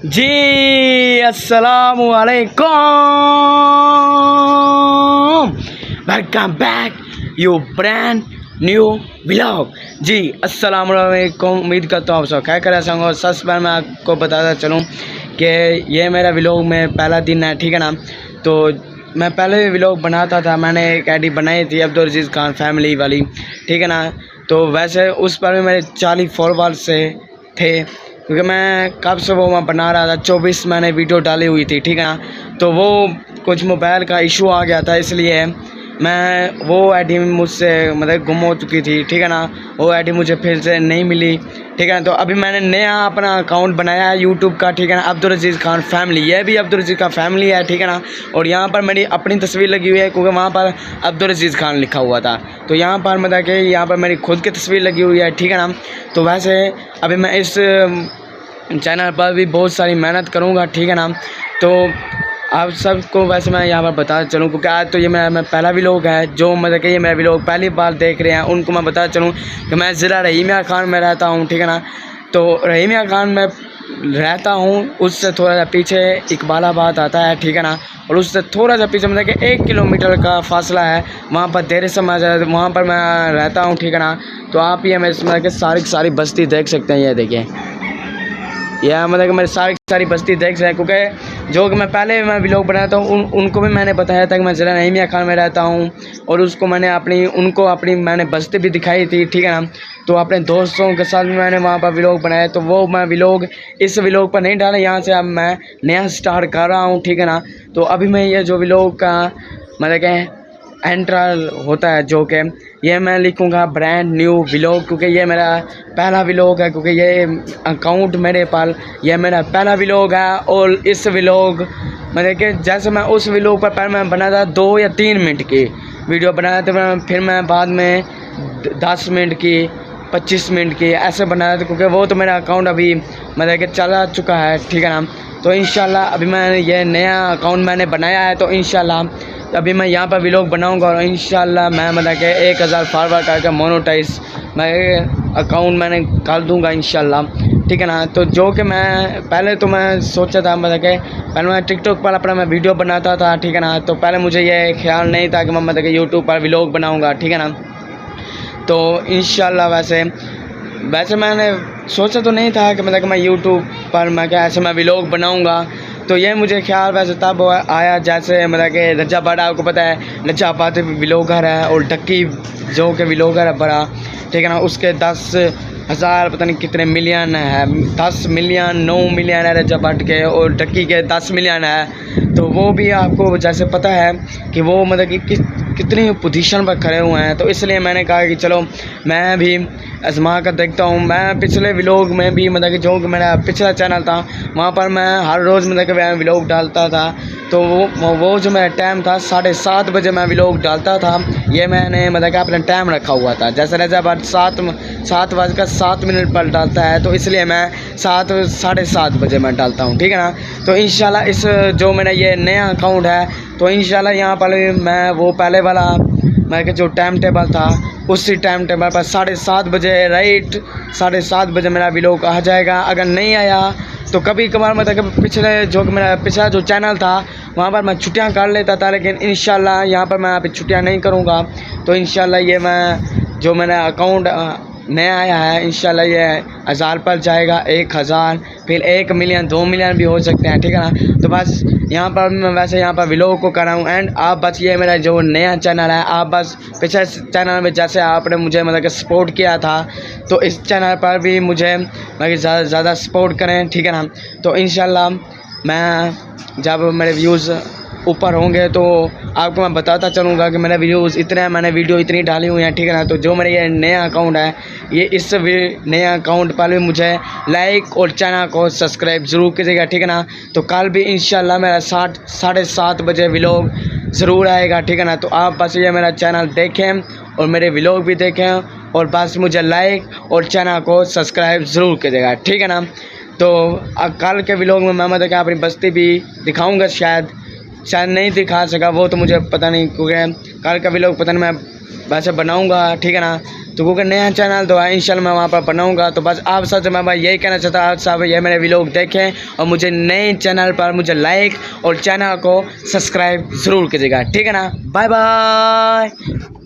जी अस्सलामु अलैकुम, welcome back you brand new vlog. जी अस्सलामु अलैकुम, उम्मीद करता हूँ आप सब क्या कर रहे होंगे। सबसे पहले मैं आपको बताता चलूँ कि ये मेरा व्लॉग में पहला दिन है, ठीक है ना। तो मैं पहले भी व्लॉग बनाता था, मैंने एक आईडी बनाई थी अब्दुल अजीज़ खान फैमिली वाली, ठीक है ना। तो वैसे उस पर भी मेरे 40 फॉलोअर्स से थे, क्योंकि मैं कब से वो मैं बना रहा था। 24 मैंने वीडियो डाली हुई थी, ठीक है ना। तो वो कुछ मोबाइल का इशू आ गया था, इसलिए मैं वो आईडी मुझसे मतलब गुम हो चुकी थी, ठीक है ना। वो आईडी मुझे फिर से नहीं मिली, ठीक है ना। तो अभी मैंने नया अपना अकाउंट बनाया है यूट्यूब का, ठीक है ना, अब्दुल अजीज़ खान फैमिली। ये भी अब्दुल अजीज़ का फैमिली है, ठीक है ना। और यहाँ पर मेरी अपनी तस्वीर लगी हुई है, क्योंकि वहाँ पर अब्दुल अजीज़ खान लिखा हुआ था। तो यहाँ पर मतलब कि यहाँ पर मेरी खुद की तस्वीर लगी हुई है, ठीक है ना। तो वैसे अभी मैं इस चैनल पर भी बहुत सारी मेहनत करूँगा, ठीक है ना। तो आप सबको वैसे मैं यहाँ पर बता चलूँ, क्योंकि आज तो ये मेरा पहला व्लॉग है। जो मतलब कि ये मेरा व्लॉग पहली बार देख रहे हैं उनको मैं बता चलूँ कि मैं ज़िला रहीम यार खान में रहता हूँ, ठीक है ना। तो रहीम यार खान में रहता हूँ, उससे थोड़ा सा पीछे इकबालाबाद आता है, ठीक है ना। और उससे थोड़ा सा पीछे मतलब कि 1 किलोमीटर का फासला है, वहाँ पर देर समाज है, वहाँ पर मैं रहता हूँ, ठीक है ना। तो आप ये मेरे मतलब कि सारी बस्ती देख सकते हैं, ये देखिए, या मतलब कि मेरी सारी बस्ती देख रहे हैं। क्योंकि जो कि मैं पहले मैं व्लॉग बनाता हूँ उनको भी मैंने बताया था कि मैं ज़िला रहीम यार खान में रहता हूँ, और उसको मैंने अपनी मैंने बस्ती भी दिखाई थी, ठीक है ना। तो अपने दोस्तों के साथ भी मैंने वहाँ पर व्लॉग बनाया, तो वो मैं व्लॉग इस व्लॉग पर नहीं डाला। यहाँ से अब मैं नया स्टार्ट कर रहा हूँ, ठीक है ना। तो अभी मैं ये जो व्लॉग का मतलब कि एंट्रल होता है, जो कि ये मैं लिखूँगा ब्रांड न्यू व्लॉग, क्योंकि ये मेरा पहला व्लॉग है, क्योंकि ये अकाउंट मेरे पास ये मेरा पहला व्लॉग है। और इस व्लॉग मतलब कि जैसे मैं उस व्लॉग पर पहले मैं बना था 2 या 3 मिनट की वीडियो बनाया था, फिर मैं बाद में 10 मिनट की 25 मिनट की ऐसे बनाया था, क्योंकि वो तो मेरा अकाउंट अभी मतलब कि चला चुका है, ठीक है ना। तो इंशाल्लाह अभी मैं ये नया अकाउंट मैंने बनाया है, तो इंशाल्लाह अभी मैं यहाँ पर व्लॉग बनाऊंगा, और इंशाल्लाह मैं मतलब कि 1000 फॉलोवर करके मोनेटाइज मैं अकाउंट मैंने कर दूंगा इंशाल्लाह, ठीक है ना। तो जो कि मैं पहले तो मैं सोचा था मतलब कि पहले मैं टिकटॉक पर अपना मैं वीडियो बनाता था, ठीक है ना। तो पहले मुझे ये ख्याल नहीं था कि मैं मतलब कि यूट्यूब पर व्लॉग बनाऊँगा, ठीक है ना। तो इंशाल्लाह वैसे मैंने सोचा तो नहीं था कि मतलब कि मैं यूट्यूब पर मैं क्या ऐसे मैं व्लॉग बनाऊँगा। तो ये मुझे ख्याल वैसे तब आया जैसे मतलब कि रज्जा बड़ा, आपको पता है रज्जा बात व्लॉगर है, और डक्की जो कि व्लॉगर है बड़ा, ठीक है ना। उसके 10,000 पता नहीं कितने मिलियन है, 10 मिलियन 9 मिलियन है रज्जा भट्ट के, और डक्की के 10 मिलियन है। तो वो भी आपको जैसे पता है कि वो मतलब कि कितनी पोजीशन पर खड़े हुए हैं। तो इसलिए मैंने कहा कि चलो मैं भी आजमा कर देखता हूँ। मैं पिछले व्लॉग में भी मतलब कि जो कि मेरा पिछला चैनल था वहाँ पर मैं हर रोज़ मतलब कि मैं व्लॉग डालता था। तो वो जो मेरा टाइम था 7:30 बजे मैं व्लॉग डालता था। ये मैंने मतलब कि अपना टाइम रखा हुआ था, जैसे रजा बात 7:07 पर डालता है, तो इसलिए मैं 7:30 बजे मैं डालता हूँ, ठीक है ना। तो इंशाल्लाह इस जो मेरा ये नया अकाउंट है, तो इंशाल्लाह यहाँ पर मैं वो पहले वाला मैं कि जो टाइम टेबल था उसी टाइम टेबल पर 7:30 बजे राइट 7:30 बजे मेरा व्लॉग आ जाएगा। अगर नहीं आया तो कभी कभार मतलब कि पिछले जो मेरा पिछला जो चैनल था वहाँ पर मैं छुट्टियाँ कर लेता था, लेकिन इंशाल्लाह यहाँ पर मैं अभी छुट्टियाँ नहीं करूँगा। तो इंशाल्लाह ये मैं जो मेरा अकाउंट नया आया है इंशाल्लाह ये 1000 पर जाएगा, 1000 फिर 1 मिलियन 2 मिलियन भी हो सकते हैं, ठीक है ना। तो बस यहाँ पर मैं वैसे यहाँ पर व्लॉग को कर रहा हूँ। एंड आप बस ये मेरा जो नया चैनल है, आप बस पिछले चैनल में जैसे आपने मुझे मतलब कि सपोर्ट किया था, तो इस चैनल पर भी मुझे मतलब ज़्यादा सपोर्ट करें, ठीक है ना। तो इंशाल्लाह मैं जब मेरे व्यूज़ ऊपर होंगे तो आपको मैं बताता चलूँगा कि मेरे व्यूज़ इतने हैं, मैंने वीडियो इतनी डाली हुई हैं, ठीक है ना। तो जो मेरा ये नया अकाउंट है, ये इस नया अकाउंट पर भी मुझे लाइक और चैनल को सब्सक्राइब ज़रूर कीजिएगा, ठीक है ना। तो कल भी इंशाल्लाह मेरा 7:30 बजे व्लॉग ज़रूर आएगा, ठीक है ना। तो आप बस ये मेरा चैनल देखें और मेरे व्लॉग भी देखें, और बस मुझे लाइक और चैनल को सब्सक्राइब ज़रूर कीजिएगा, ठीक है ना। तो कल के व्लॉग में मैं मतलब कि अपनी बस्ती भी दिखाऊँगा, शायद नहीं दिखा सका वो तो मुझे पता नहीं, क्योंकि कल का व्लॉग पता नहीं मैं वैसे बनाऊंगा, ठीक है ना। तो गूगल नया चैनल तो इंशाल्लाह मैं वहाँ पर बनाऊँगा। तो बस आप सबसे मैं भाई यही कहना चाहता हूँ, आप सब ये मेरे व्लॉग देखें और मुझे नए चैनल पर मुझे लाइक और चैनल को सब्सक्राइब ज़रूर कीजिएगा, ठीक है ना। Bye bye.